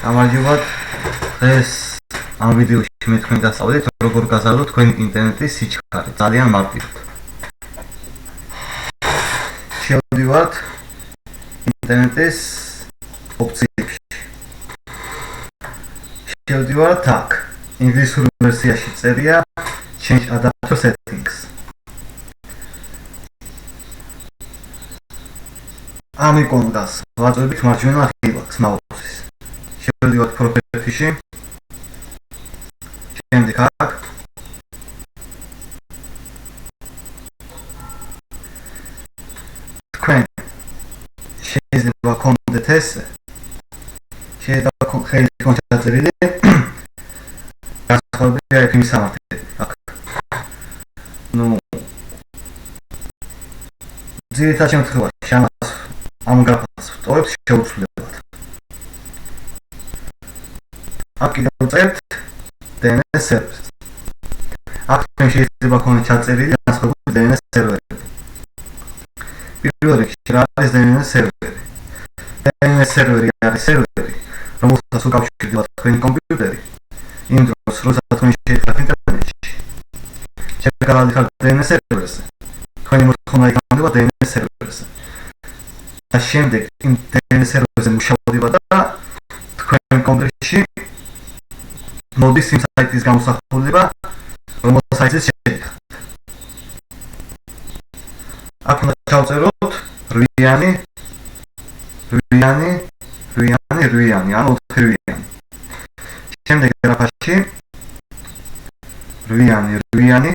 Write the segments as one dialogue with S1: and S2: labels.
S1: გამარჯობათ. დღეს ამ ვიდეოში მე თქვენ დასწავლეთ როგორ გაზარდოთ თქვენი ინტერნეტის სიჩქარე ძალიან მარტივად. შევდივართ ინტერნეტის ოფციაში. შევდივართ აქ. ინგლისური ვერსიაში წერია change adapter settings. ამ იკონას ვაწვევით მარჯვენა ხილაკს მაუსის. შევდივართ პროფილში. შემდეგ აქ თქვენ შეიძლება გქონდეთ ესე. შეიძლება გქონდეთ ჩაწერილი განსხვავებული IP-ის სამართლები. აქ ძირითად შემთხვევაში ამას ამ გრაფიკას ვტოვებთ შეუცვლილებად. აქ კიდევ წერთ DNS servers. აქ შეიძლება გქონდეთ ჩაწერილი განსხვავებული DNS serverები. პირველ რიგში რა არის DNS serveri? DNS serveri არის serveri, რომელსაც უკავშირდება თქვენი კომპიუტერი. იმ დროს, როცა თქვენ შეიხართ ინტერნეტში, შეგავდიხართ DNS serverზე. თქვენი მოთხოვნა იგამდება DNS serverზე. და შემდეგ იმ DNS serverზე მუშაობდება და თქვენ კომპიუტერში მოდის იმ საიტის გამოსახულება, რომელსაც საიტზე შეიხართ. აქ უნდა ჩავწეროთ რვიანი, ანუ 4 რვიანი. შემდეგ გრაფაში რვიანი, 4-იანი.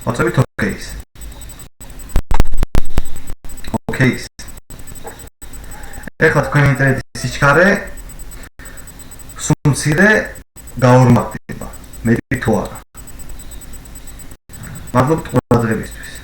S1: ვაწევით OK-ს. OK-ს. ეხლა თქვენი ინტერნეტის სიჩქარე სუმცირე გაორმაგდება. მეტი თუ არა. მადლობთ ყურადღებისთვის.